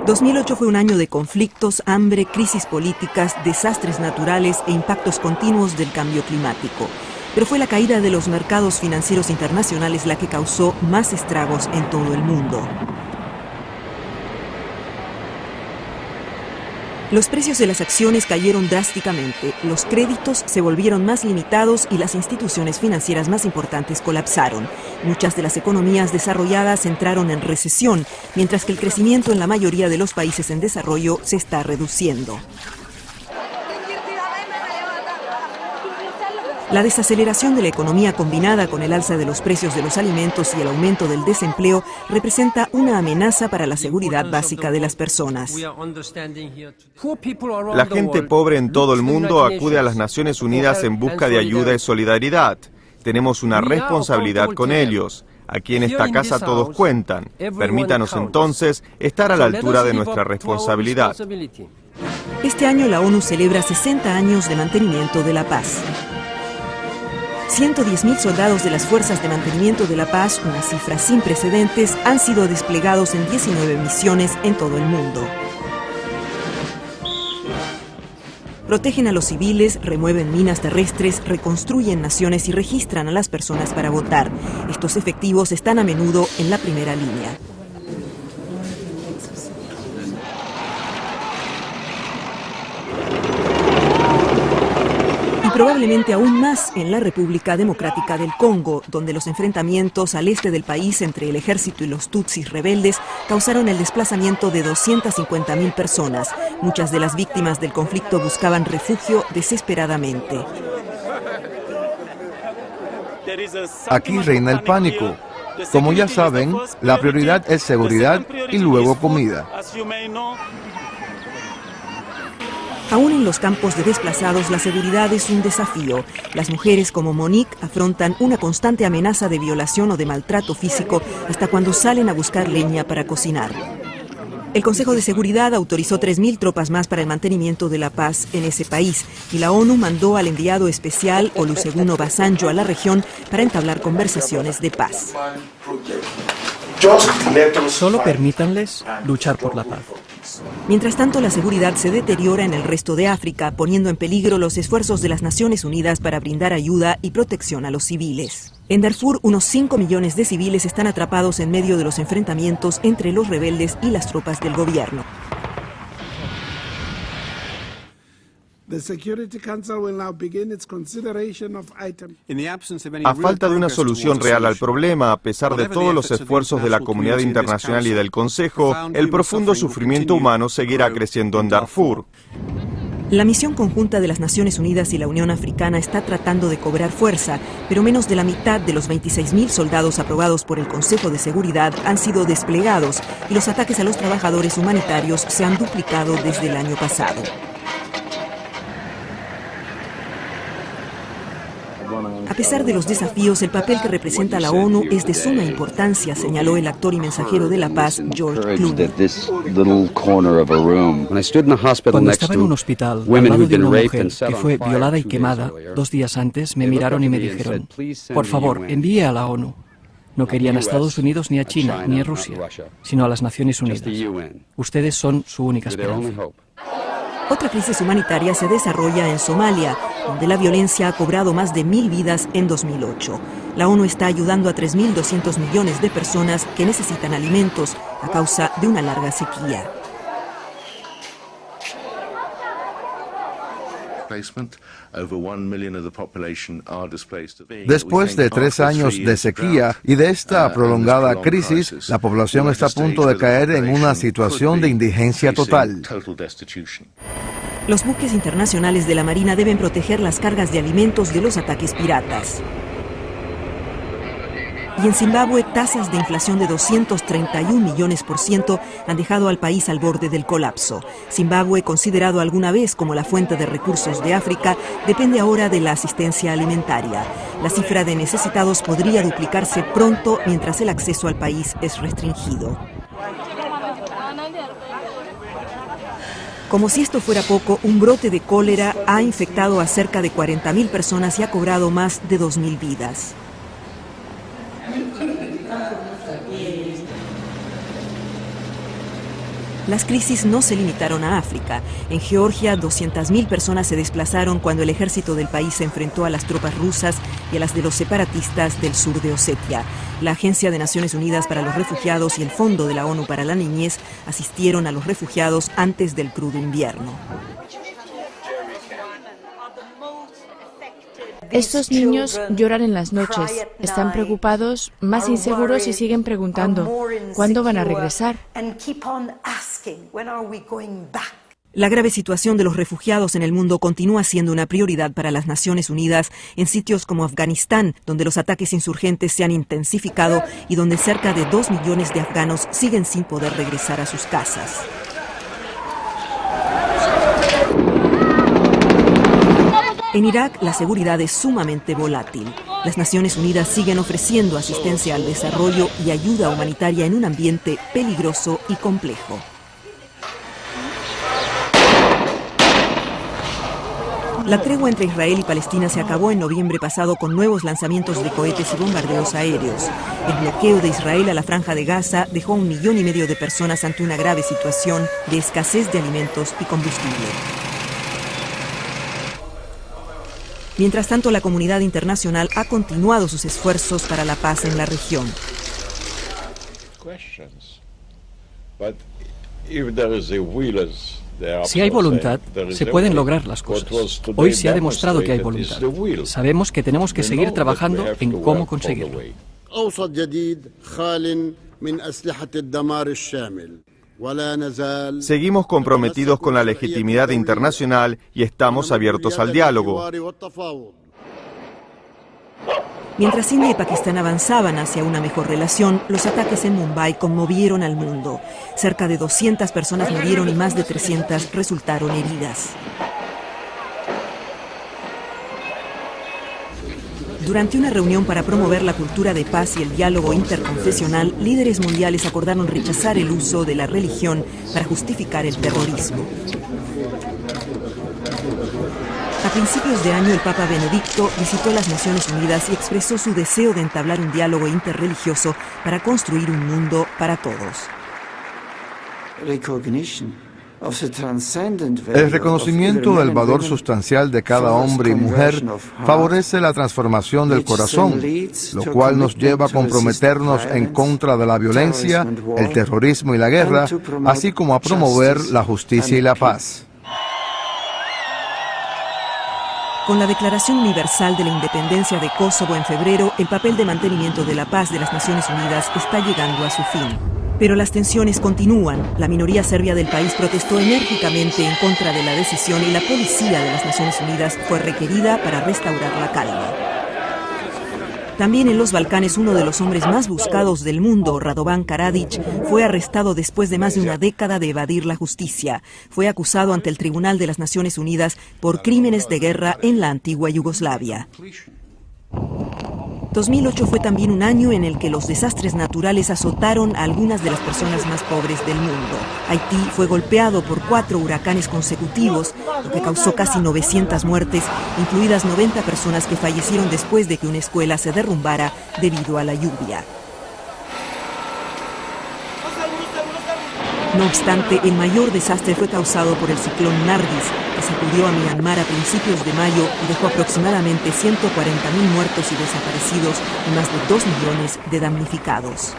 2008 fue un año de conflictos, hambre, crisis políticas, desastres naturales e impactos continuos del cambio climático. Pero fue la caída de los mercados financieros internacionales la que causó más estragos en todo el mundo. Los precios de las acciones cayeron drásticamente, los créditos se volvieron más limitados y las instituciones financieras más importantes colapsaron. Muchas de las economías desarrolladas entraron en recesión, mientras que el crecimiento en la mayoría de los países en desarrollo se está reduciendo. La desaceleración de la economía combinada con el alza de los precios de los alimentos y el aumento del desempleo representa una amenaza para la seguridad básica de las personas. La gente pobre en todo el mundo acude a las Naciones Unidas en busca de ayuda y solidaridad. Tenemos una responsabilidad con ellos. Aquí en esta casa todos cuentan. Permítanos entonces estar a la altura de nuestra responsabilidad. Este año la ONU celebra 60 años de mantenimiento de la paz. 110.000 soldados de las Fuerzas de Mantenimiento de la Paz, una cifra sin precedentes, han sido desplegados en 19 misiones en todo el mundo. Protegen a los civiles, remueven minas terrestres, reconstruyen naciones y registran a las personas para votar. Estos efectivos están a menudo en la primera línea. Probablemente aún más en la República Democrática del Congo, donde los enfrentamientos al este del país entre el ejército y los tutsis rebeldes causaron el desplazamiento de 250.000 personas. Muchas de las víctimas del conflicto buscaban refugio desesperadamente. Aquí reina el pánico. Como ya saben, la prioridad es seguridad y luego comida. Aún en los campos de desplazados, la seguridad es un desafío. Las mujeres como Monique afrontan una constante amenaza de violación o de maltrato físico hasta cuando salen a buscar leña para cocinar. El Consejo de Seguridad autorizó 3.000 tropas más para el mantenimiento de la paz en ese país y la ONU mandó al enviado especial Olusegun Obasanjo a la región para entablar conversaciones de paz. Solo permítanles luchar por la paz. Mientras tanto, la seguridad se deteriora en el resto de África, poniendo en peligro los esfuerzos de las Naciones Unidas para brindar ayuda y protección a los civiles. En Darfur, unos 5 millones de civiles están atrapados en medio de los enfrentamientos entre los rebeldes y las tropas del gobierno. A falta de una solución real al problema, a pesar de todos los esfuerzos de la comunidad internacional y del Consejo, el profundo sufrimiento humano seguirá creciendo en Darfur. La misión conjunta de las Naciones Unidas y la Unión Africana está tratando de cobrar fuerza, pero menos de la mitad de los 26.000 soldados aprobados por el Consejo de Seguridad han sido desplegados y los ataques a los trabajadores humanitarios se han duplicado desde el año pasado. A pesar de los desafíos, el papel que representa la ONU es de suma importancia, señaló el actor y mensajero de la paz, George Clooney. Cuando estaba en un hospital, al lado de una mujer que fue violada y quemada 2 días antes, me miraron y me dijeron, por favor, envíe a la ONU. No querían a Estados Unidos ni a China ni a Rusia, sino a las Naciones Unidas. Ustedes son su única esperanza. Otra crisis humanitaria se desarrolla en Somalia, donde la violencia ha cobrado más de 1.000 vidas en 2008. La ONU está ayudando a 3.200 millones de personas que necesitan alimentos a causa de una larga sequía. Después de 3 años de sequía y de esta prolongada crisis, la población está a punto de caer en una situación de indigencia total. Los buques internacionales de la Marina deben proteger las cargas de alimentos de los ataques piratas. Y en Zimbabue, tasas de inflación de 231 millones% han dejado al país al borde del colapso. Zimbabue, considerado alguna vez como la fuente de recursos de África, depende ahora de la asistencia alimentaria. La cifra de necesitados podría duplicarse pronto mientras el acceso al país es restringido. Como si esto fuera poco, un brote de cólera ha infectado a cerca de 40.000 personas y ha cobrado más de 2.000 vidas. Las crisis no se limitaron a África. En Georgia, 200.000 personas se desplazaron cuando el ejército del país se enfrentó a las tropas rusas y a las de los separatistas del sur de Osetia. La Agencia de Naciones Unidas para los Refugiados y el Fondo de la ONU para la Niñez asistieron a los refugiados antes del crudo invierno. Estos niños lloran en las noches, están preocupados, más inseguros y siguen preguntando, ¿cuándo van a regresar? La grave situación de los refugiados en el mundo continúa siendo una prioridad para las Naciones Unidas en sitios como Afganistán, donde los ataques insurgentes se han intensificado y donde cerca de 2 millones de afganos siguen sin poder regresar a sus casas. En Irak, la seguridad es sumamente volátil. Las Naciones Unidas siguen ofreciendo asistencia al desarrollo y ayuda humanitaria en un ambiente peligroso y complejo. La tregua entre Israel y Palestina se acabó en noviembre pasado con nuevos lanzamientos de cohetes y bombardeos aéreos. El bloqueo de Israel a la Franja de Gaza dejó a 1,5 millones de personas ante una grave situación de escasez de alimentos y combustible. Mientras tanto, la comunidad internacional ha continuado sus esfuerzos para la paz en la región. Si hay voluntad, se pueden lograr las cosas. Hoy se ha demostrado que hay voluntad. Sabemos que tenemos que seguir trabajando en cómo conseguirlo. Seguimos comprometidos con la legitimidad internacional y estamos abiertos al diálogo. Mientras India y Pakistán avanzaban hacia una mejor relación, los ataques en Mumbai conmovieron al mundo. Cerca de 200 personas murieron y más de 300 resultaron heridas. Durante una reunión para promover la cultura de paz y el diálogo interconfesional, líderes mundiales acordaron rechazar el uso de la religión para justificar el terrorismo. A principios de año, el Papa Benedicto visitó las Naciones Unidas y expresó su deseo de entablar un diálogo interreligioso para construir un mundo para todos. El reconocimiento del valor sustancial de cada hombre y mujer favorece la transformación del corazón, lo cual nos lleva a comprometernos en contra de la violencia, el terrorismo y la guerra, así como a promover la justicia y la paz. Con la Declaración Universal de la Independencia de Kosovo en febrero, el papel de mantenimiento de la paz de las Naciones Unidas está llegando a su fin. Pero las tensiones continúan. La minoría serbia del país protestó enérgicamente en contra de la decisión y la policía de las Naciones Unidas fue requerida para restaurar la calma. También en los Balcanes, uno de los hombres más buscados del mundo, Radovan Karadzic, fue arrestado después de más de una década de evadir la justicia. Fue acusado ante el Tribunal de las Naciones Unidas por crímenes de guerra en la antigua Yugoslavia. 2008 fue también un año en el que los desastres naturales azotaron a algunas de las personas más pobres del mundo. Haití fue golpeado por 4 huracanes consecutivos, lo que causó casi 900 muertes, incluidas 90 personas que fallecieron después de que una escuela se derrumbara debido a la lluvia. No obstante, el mayor desastre fue causado por el ciclón Nargis, que sacudió a Myanmar a principios de mayo y dejó aproximadamente 140.000 muertos y desaparecidos y más de 2 millones de damnificados.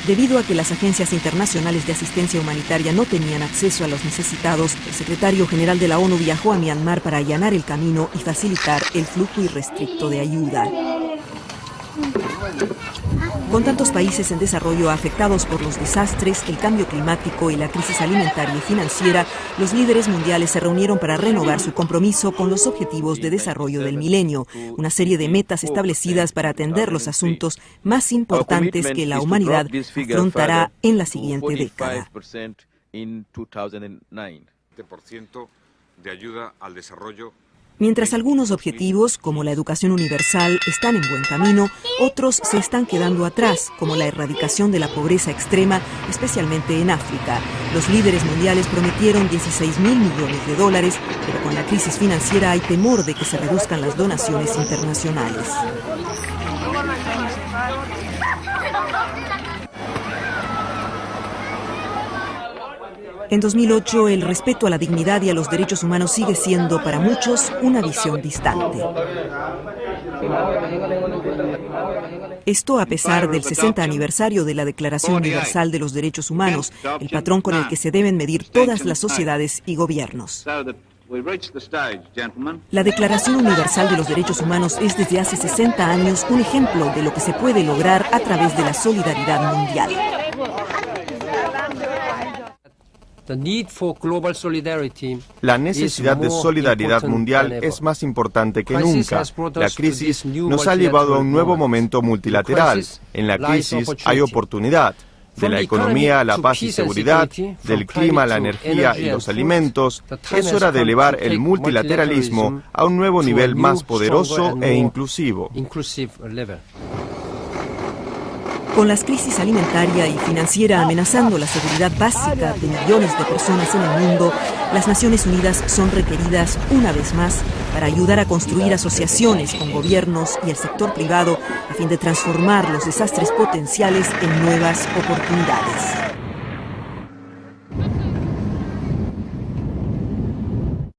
Debido a que las agencias internacionales de asistencia humanitaria no tenían acceso a los necesitados, el secretario general de la ONU viajó a Myanmar para allanar el camino y facilitar el flujo irrestricto de ayuda. Con tantos países en desarrollo afectados por los desastres, el cambio climático y la crisis alimentaria y financiera, los líderes mundiales se reunieron para renovar su compromiso con los Objetivos de Desarrollo del Milenio, una serie de metas establecidas para atender los asuntos más importantes que la humanidad afrontará en la siguiente década. 20% de ayuda al desarrollo Mientras algunos objetivos, como la educación universal, están en buen camino, otros se están quedando atrás, como la erradicación de la pobreza extrema, especialmente en África. Los líderes mundiales prometieron 16.000 millones de dólares, pero con la crisis financiera hay temor de que se reduzcan las donaciones internacionales. En 2008, el respeto a la dignidad y a los derechos humanos sigue siendo para muchos una visión distante. Esto a pesar del 60 aniversario de la Declaración Universal de los Derechos Humanos, el patrón con el que se deben medir todas las sociedades y gobiernos. La Declaración Universal de los Derechos Humanos es desde hace 60 años un ejemplo de lo que se puede lograr a través de la solidaridad mundial. La necesidad de solidaridad mundial es más importante que nunca. La crisis nos ha llevado a un nuevo momento multilateral. En la crisis hay oportunidad. De la economía a la paz y seguridad, del clima a la energía y los alimentos, es hora de elevar el multilateralismo a un nuevo nivel más poderoso e inclusivo. Con las crisis alimentaria y financiera amenazando la seguridad básica de millones de personas en el mundo, las Naciones Unidas son requeridas una vez más para ayudar a construir asociaciones con gobiernos y el sector privado a fin de transformar los desastres potenciales en nuevas oportunidades.